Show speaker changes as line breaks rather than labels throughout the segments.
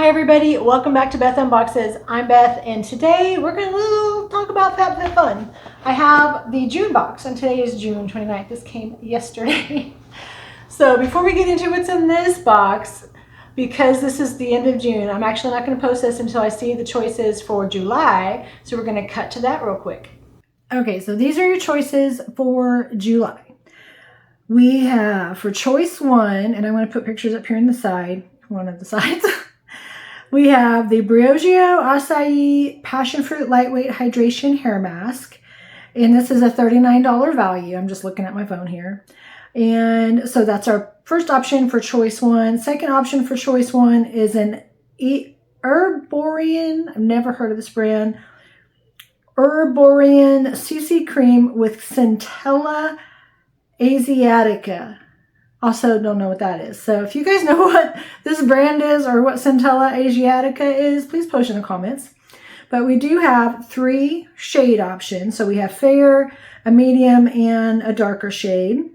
Hi everybody, welcome back to Beth Unboxes. I'm Beth and today we're going to talk about FabFitFun. I have the June box and today is June 29th. This came yesterday. So before we get into what's in this box, because this is the end of June, I'm actually not going to post this until I see the choices for July. So we're going to cut to that real quick. Okay, so these are your choices for July. We have for choice one, and I'm going to put pictures up here on the side, one of the sides. We have the Briogeo Acai Passion Fruit Lightweight Hydration Hair Mask. And this is a $39 value. I'm just looking at my phone here. And so that's our first option for choice one. Second option for choice one is an Herborian, I've never heard of this brand, Herborian CC Cream with Centella Asiatica. Also don't know what that is. So if you guys know what this brand is or what Centella Asiatica is, please post in the comments. But we do have 3 shade options. So we have fair, a medium, and a darker shade.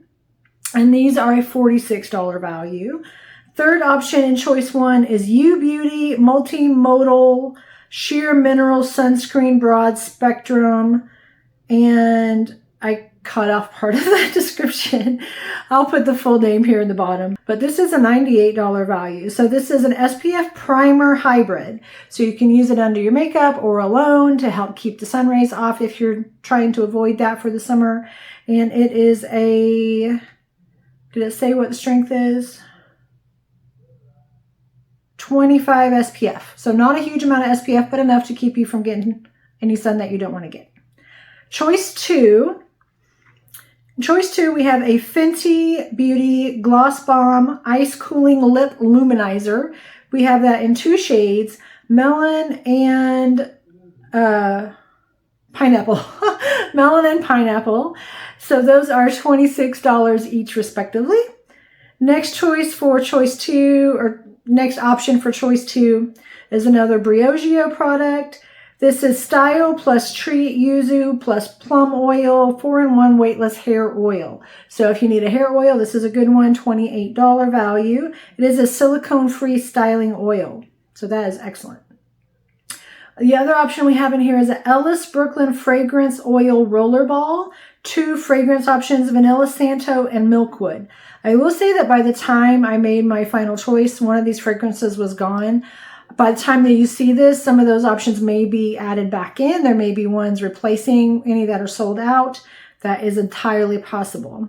And these are a $46 value. Third option in choice one is U Beauty Multimodal Sheer Mineral Sunscreen Broad Spectrum. And I cut off part of that description. I'll put the full name here in the bottom. But this is a $98 value. So this is an SPF primer hybrid. So you can use it under your makeup or alone to help keep the sun rays off if you're trying to avoid that for the summer. And it is a, did it say what the strength is? 25 SPF. So not a huge amount of SPF, but enough to keep you from getting any sun that you don't want to get. Choice two, we have a Fenty Beauty Gloss Bomb Ice Cooling Lip Luminizer. We have that in 2 shades, melon and pineapple. Melon and pineapple. So those are $26 each respectively. Next choice for choice 2, or next option for choice 2 is another Briogeo product. This is Style plus Treat Yuzu plus Plum Oil 4-in-1 weightless hair oil. So if you need a hair oil, this is a good one, $28 value. It is a silicone-free styling oil. So that is excellent. The other option we have in here is an Ellis Brooklyn Fragrance Oil Rollerball. 2 fragrance options, Vanilla Santo and Milkwood. I will say that by the time I made my final choice, one of these fragrances was gone. By the time that you see this, some of those options may be added back in. There may be ones replacing any that are sold out. That is entirely possible.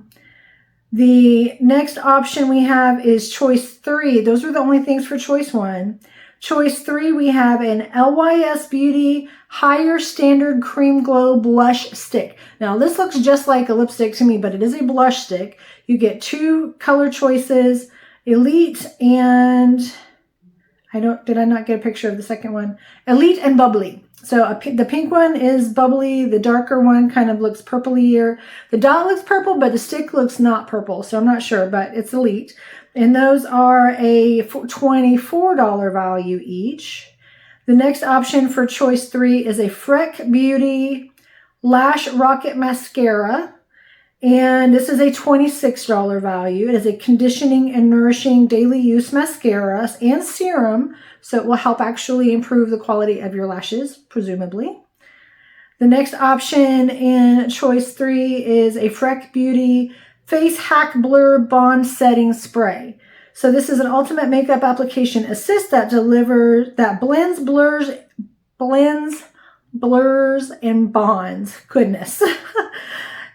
The next option we have is choice 3. Those are the only things for choice 1. Choice 3, we have an LYS Beauty Higher Standard Cream Glow Blush Stick. Now this looks just like a lipstick to me, but it is a blush stick. You get 2 color choices, Elite and... did I not get a picture of the second one? Elite and Bubbly. So the pink one is bubbly. The darker one kind of looks purplier. The dot looks purple, but the stick looks not purple. So I'm not sure, but it's Elite. And those are a $24 value each. The next option for choice 3 is a Freck Beauty Lash Rocket Mascara. And this is a $26 value. It is a conditioning and nourishing daily use mascara and serum, so it will help actually improve the quality of your lashes, presumably. The next option in choice 3 is a Freck Beauty Face Hack Blur Bond Setting Spray. So this is an ultimate makeup application assist that blends, blurs, and bonds. Goodness.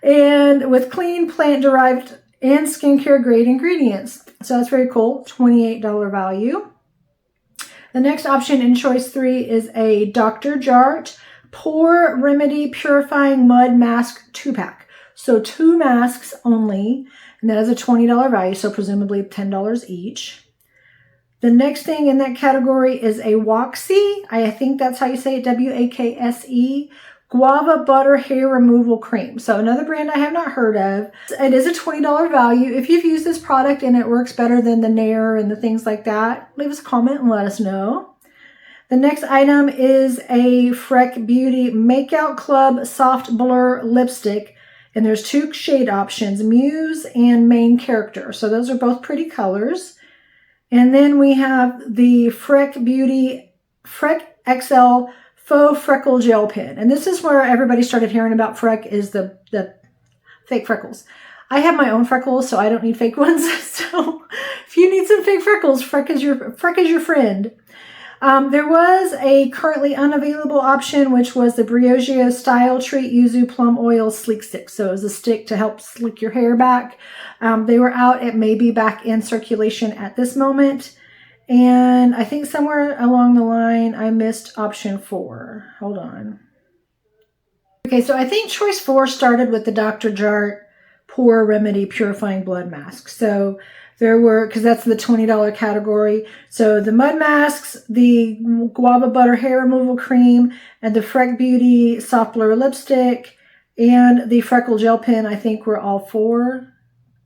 And with clean, plant-derived, and skincare-grade ingredients. So that's very cool, $28 value. The next option in choice 3 is a Dr. Jart Pore Remedy Purifying Mud Mask 2-pack. So 2 masks only, and that is a $20 value, so presumably $10 each. The next thing in that category is a Waxy, I think that's how you say it, W-A-K-S-E, Guava Butter Hair Removal Cream. So another brand I have not heard of. It is a $20 value. If you've used this product and it works better than the Nair and the things like that, leave us a comment and let us know. The next item is a Freck Beauty Makeout Club Soft Blur Lipstick. And there's 2 shade options, Muse and Main Character. So those are both pretty colors. And then we have the Freck Beauty Freck XL Faux Freckle Gel Pen. And this is where everybody started hearing about Freck, is the fake freckles. I have my own freckles, so I don't need fake ones. So if you need some fake freckles, Freck is your friend. There was a currently unavailable option, which was the Briogeo Style Treat Yuzu Plum Oil Sleek Stick. So it was a stick to help slick your hair back. They were out. It may be back in circulation at this moment. And I think somewhere along the line, I missed option 4. Hold on. Okay, so I think choice 4 started with the Dr. Jart Pore Remedy Purifying Blood Mask. So there were, because that's the $20 category. So the mud masks, the guava butter hair removal cream, and the Freck Beauty soft blur lipstick, and the freckle gel pen, I think were all 4.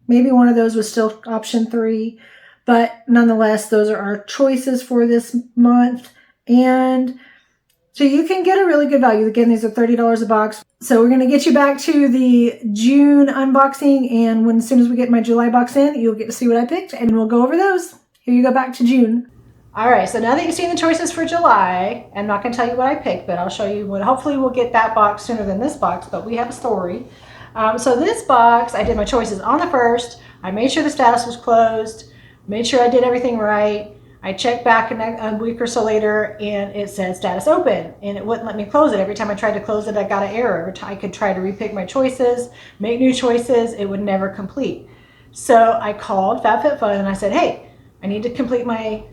Maybe one of those was still option 3. But nonetheless, those are our choices for this month. And so you can get a really good value. Again, these are $30 a box. So we're going to get you back to the June unboxing. And as soon as we get my July box in, you'll get to see what I picked. And we'll go over those. Here you go, back to June. All right, so now that you've seen the choices for July, I'm not going to tell you what I picked, but I'll show you what. Hopefully we'll get that box sooner than this box, but we have a story. So this box, I did my choices on the 1st. I made sure the status was closed. Made sure I did everything right. I checked back a week or so later, and it said status open, and it wouldn't let me close it. Every time I tried to close it, I got an error. Every time I could try to repick my choices, make new choices, it would never complete. So I called FabFitFun and I said, hey, I need to complete my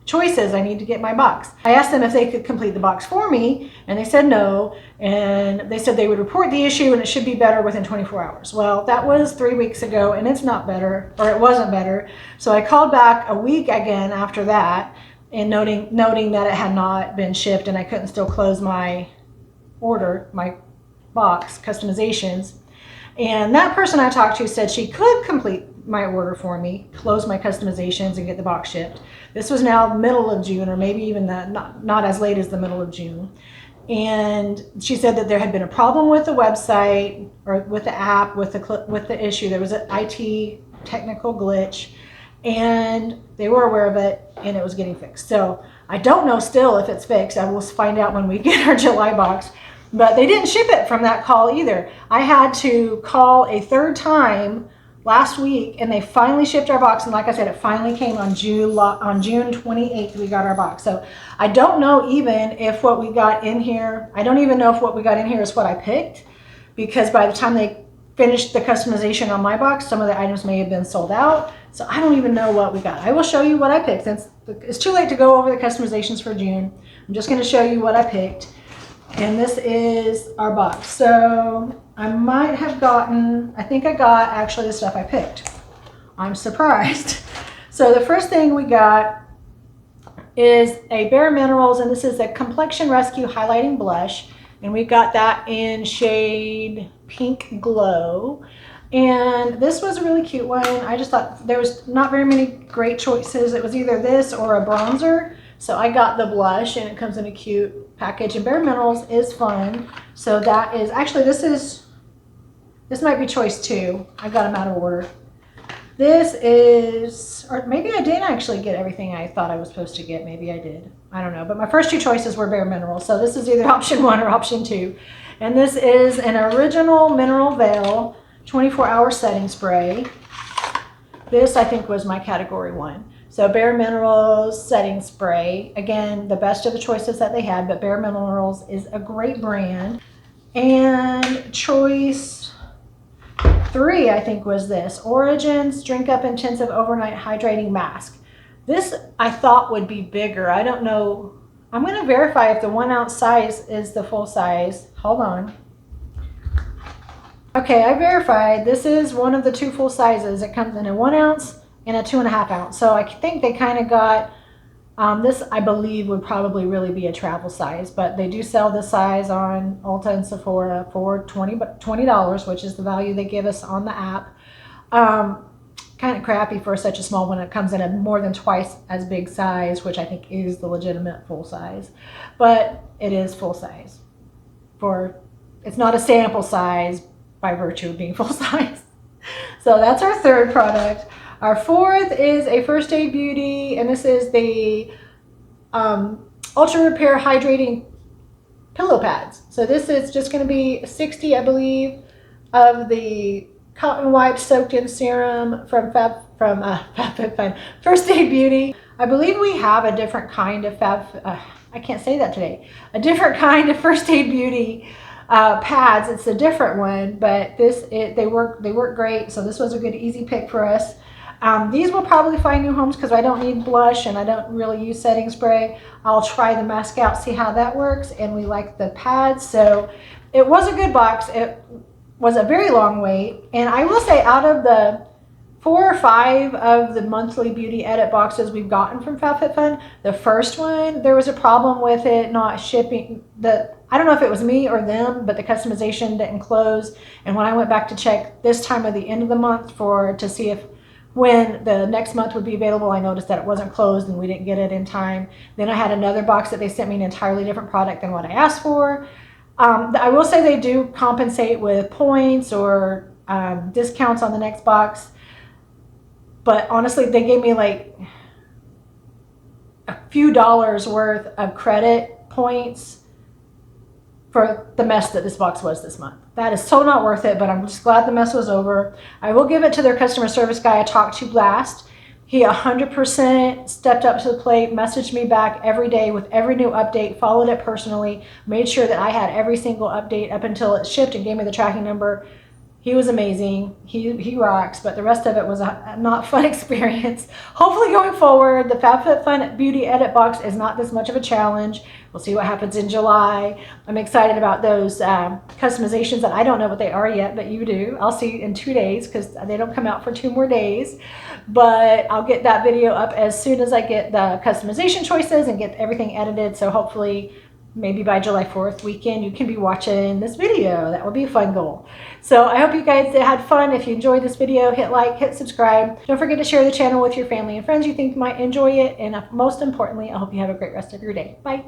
choices. I need to get my box. I asked them if they could complete the box for me, and they said no, and they said they would report the issue and it should be better within 24 hours. Well, that was 3 weeks ago, and it's not better, or it wasn't better. So I called back a week again after that, and noting that it had not been shipped and I couldn't still close my order, my box customizations. And that person I talked to said she could complete my order for me, close my customizations, and get the box shipped. This was now middle of June, or maybe even not as late as the middle of June. And she said that there had been a problem with the website, or with the app, with the issue. There was an IT technical glitch, and they were aware of it, and it was getting fixed. So I don't know still if it's fixed. I will find out when we get our July box. But they didn't ship it from that call either. I had to call a 3rd time last week, and they finally shipped our box. And like I said, it finally came on June 28th. We got our box. So I don't know even if what we got in here. I don't even know if what we got in here is what I picked, because by the time they finished the customization on my box, some of the items may have been sold out. So I don't even know what we got. I will show you what I picked. Since it's too late to go over the customizations for June, I'm just going to show you what I picked. And this is our box. So I might have gotten, I think I got actually the stuff I picked. I'm surprised. So the first thing we got is a Bare Minerals, and this is a Complexion Rescue Highlighting Blush. And we got that in shade Pink Glow. And this was a really cute one. I just thought there was not very many great choices. It was either this or a bronzer. So I got the blush, and it comes in a cute package. And Bare Minerals is fun. So that is, actually this might be choice 2. I got them out of order. This is, or maybe I didn't actually get everything I thought I was supposed to get. Maybe I did. I don't know. But my first 2 choices were Bare Minerals. So this is either option 1 or option 2. And this is an Original Mineral Veil 24-hour setting spray. This, I think, was my category 1. So Bare Minerals setting spray. Again, the best of the choices that they had, but Bare Minerals is a great brand. And choice 3, I think, was this. Origins Drink Up Intensive Overnight Hydrating Mask. This I thought would be bigger. I don't know. I'm going to verify if the 1 ounce size is the full size. Hold on. Okay, I verified. This is one of the 2 full sizes. It comes in a 1 ounce and a 2.5 ounce. So I think they kind of got, this I believe would probably really be a travel size, but they do sell this size on Ulta and Sephora for $20, which is the value they give us on the app. Kind of crappy for such a small one. It comes in a more than twice as big size, which I think is the legitimate full size, but it is full size. It's not a sample size by virtue of being full size. So that's our 3rd product. Our fourth is a First Aid Beauty, and this is the Ultra Repair Hydrating Pillow Pads. So this is just going to be 60, I believe, of the cotton wipes soaked in serum from FabFitFun First Aid Beauty. I believe we have a different kind of I can't say that today. A different kind of First Aid Beauty pads. It's a different one, but they work great. So this was a good easy pick for us. These will probably find new homes because I don't need blush and I don't really use setting spray. I'll try the mask out, see how that works, and we like the pads. So it was a good box. It was a very long wait, and I will say out of the 4 or 5 of the monthly beauty edit boxes we've gotten from FabFitFun, the first one, there was a problem with it not shipping. I don't know if it was me or them, but the customization didn't close. And when I went back to check this time of the end of the month to see if when the next month would be available, I noticed that it wasn't closed and we didn't get it in time. Then I had another box that they sent me an entirely different product than what I asked for. I will say they do compensate with points or discounts on the next box. But honestly, they gave me like a few dollars worth of credit points for the mess that this box was this month. That is so not worth it, but I'm just glad the mess was over. I will give it to their customer service guy I talked to last. He 100% stepped up to the plate, messaged me back every day with every new update, followed it personally, made sure that I had every single update up until it shipped and gave me the tracking number. He was amazing. He rocks, but the rest of it was a not fun experience. Hopefully going forward, the FabFitFun Beauty Edit Box is not this much of a challenge. We'll see what happens in July. I'm excited about those customizations that I don't know what they are yet, but you do. I'll see in 2 days because they don't come out for 2 more days. But I'll get that video up as soon as I get the customization choices and get everything edited. So hopefully maybe by July 4th weekend, you can be watching this video. That would be a fun goal. So I hope you guys had fun. If you enjoyed this video, hit like, hit subscribe. Don't forget to share the channel with your family and friends you think might enjoy it. And most importantly, I hope you have a great rest of your day. Bye.